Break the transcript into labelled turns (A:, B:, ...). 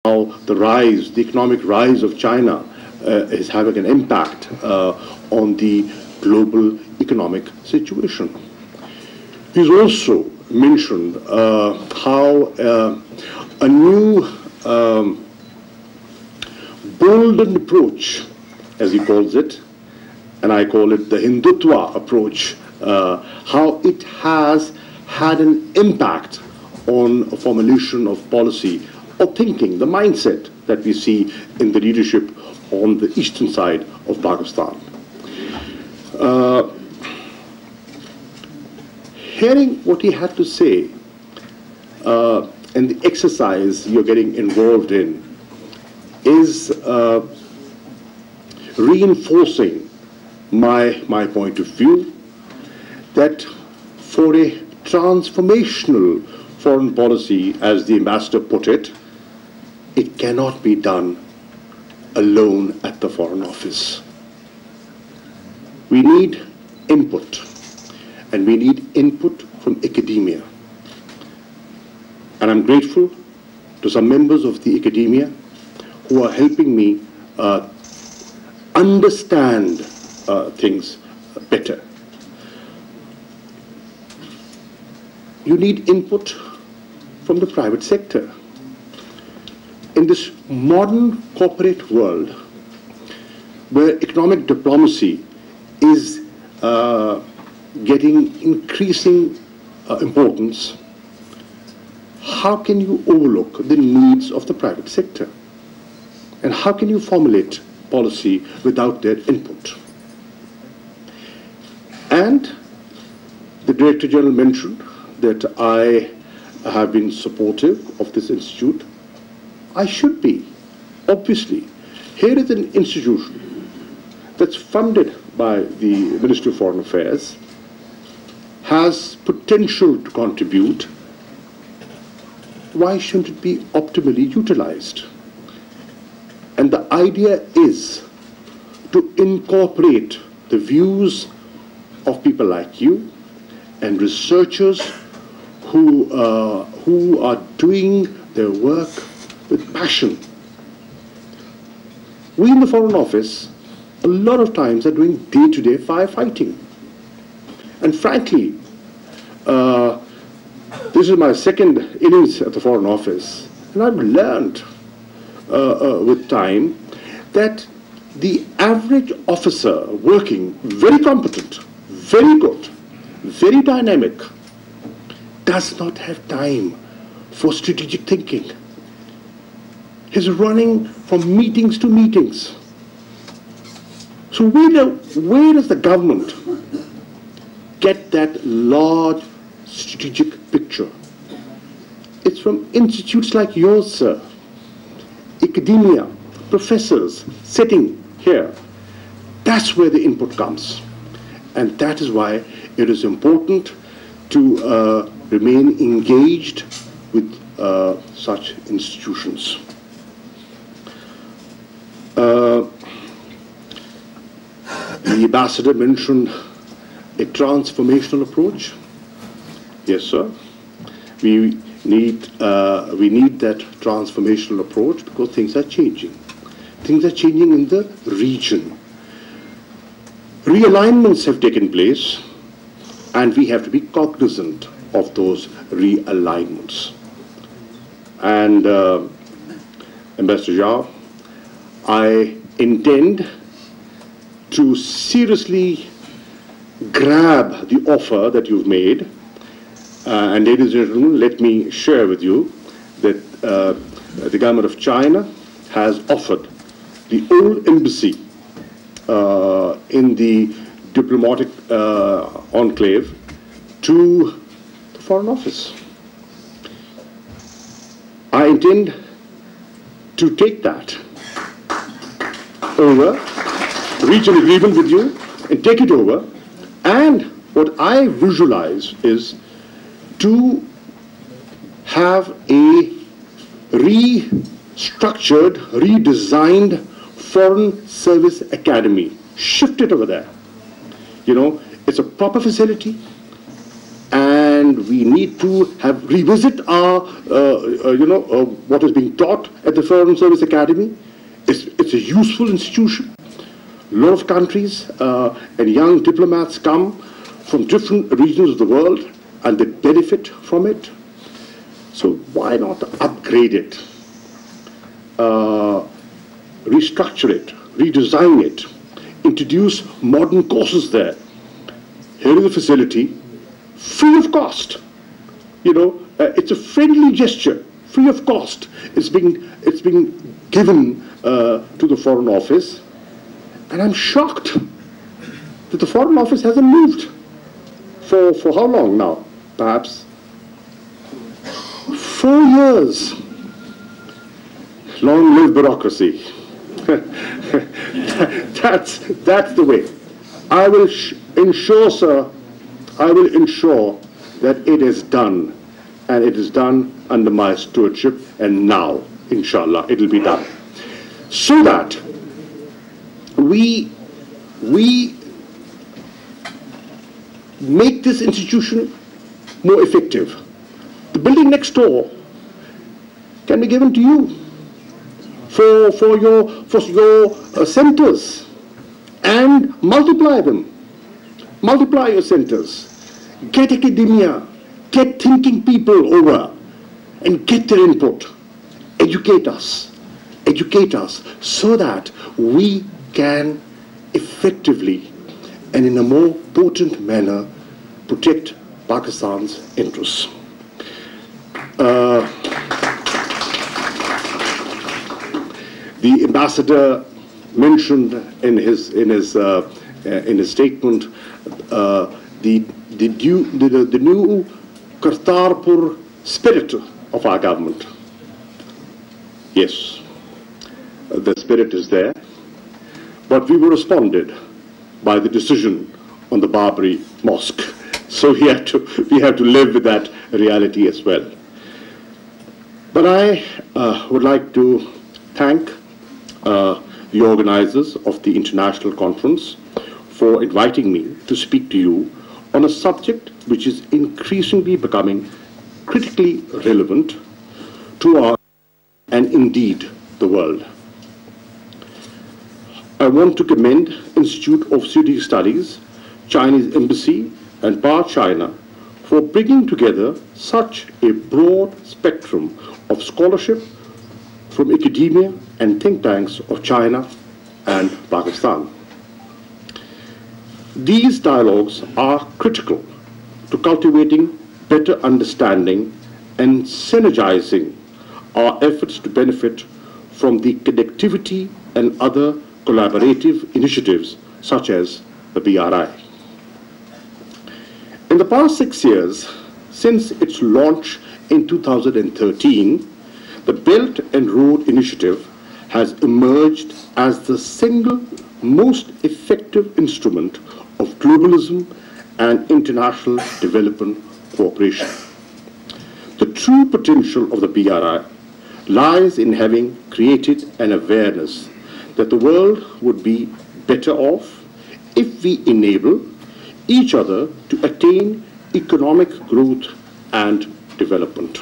A: how the economic rise of China is having an impact on the global economic situation. He's also mentioned how a new bolden approach, as he calls it, and I call it the Hindutva approach, how it has had an impact on a formulation of policy or thinking, the mindset that we see in the leadership on the eastern side of Pakistan. Hearing what he had to say and the exercise you're getting involved in is reinforcing my point of view that for a transformational foreign policy, as the ambassador put it, it cannot be done alone at the Foreign Office. We need input, and we need input from academia. And I'm grateful to some members of the academia who are helping me understand things better. You need input from the private sector. In this modern corporate world, where economic diplomacy is getting increasing importance, how can you overlook the needs of the private sector? And how can you formulate policy without their input? And the Director General mentioned that I have been supportive of this institute. I should be, obviously. Here is an institution that's funded by the Ministry of Foreign Affairs, has potential to contribute. Why shouldn't it be optimally utilized? And the idea is to incorporate the views of people like you and researchers who are doing their work with passion. We in the Foreign Office, a lot of times, are doing day-to-day firefighting. And frankly, this is my second innings at the Foreign Office, and I've learned with time that the average officer working, very competent, very good, very dynamic, does not have time for strategic thinking. He's running from meetings to meetings. So where does the government get that large strategic picture? It's from institutes like yours, sir. Academia, professors sitting here. That's where the input comes. And that is why it is important to remain engaged with such institutions. The ambassador mentioned a transformational approach. Yes, sir. We need that transformational approach because things are changing. Things are changing in the region. Realignments have taken place, and we have to be cognizant of those realignments. And Ambassador Shah, I intend to seriously grab the offer that you've made. And ladies and gentlemen, let me share with you that the government of China has offered the old embassy in the diplomatic enclave to the Foreign Office. I intend to take that over, reach an agreement with you, and take it over. And what I visualize is to have a restructured, redesigned Foreign Service Academy. Shift it over there. You know, it's a proper facility, and and we need to revisit our, what is being taught at the Foreign Service Academy. It's a useful institution. A lot of countries and young diplomats come from different regions of the world and they benefit from it. So why not upgrade it, restructure it, redesign it, introduce modern courses there. Here is a facility, free of cost. It's a friendly gesture, free of cost. It's being given to the Foreign Office, and I'm shocked that the Foreign Office hasn't moved for how long now? Perhaps 4 years. Long live bureaucracy. That's the way. I will ensure, sir, I will ensure that it is done, and it is done under my stewardship, and now, inshallah, it will be done. So that we make this institution more effective. The building next door can be given to you for your centers, and multiply them. Multiply your centers. Get academia, get thinking people over, and get their input. Educate us so that we can effectively and in a more potent manner protect Pakistan's interests. The ambassador mentioned in his statement the new Kartarpur spirit of our government. Yes, the spirit is there, but we were responded by the decision on the Babri Mosque. So we have to live with that reality as well. But I would like to thank the organizers of the international conference for inviting me to speak to you on a subject which is increasingly becoming critically relevant to our and indeed the world. I want to commend Institute of Strategic Studies, Chinese Embassy and PAR China for bringing together such a broad spectrum of scholarship from academia and think tanks of China and Pakistan. These dialogues are critical to cultivating better understanding and synergizing our efforts to benefit from the connectivity and other collaborative initiatives such as the BRI. In the past 6 years, since its launch in 2013, the Belt and Road Initiative has emerged as the single most effective instrument of globalism and international development cooperation. The true potential of the BRI lies in having created an awareness that the world would be better off if we enable each other to attain economic growth and development.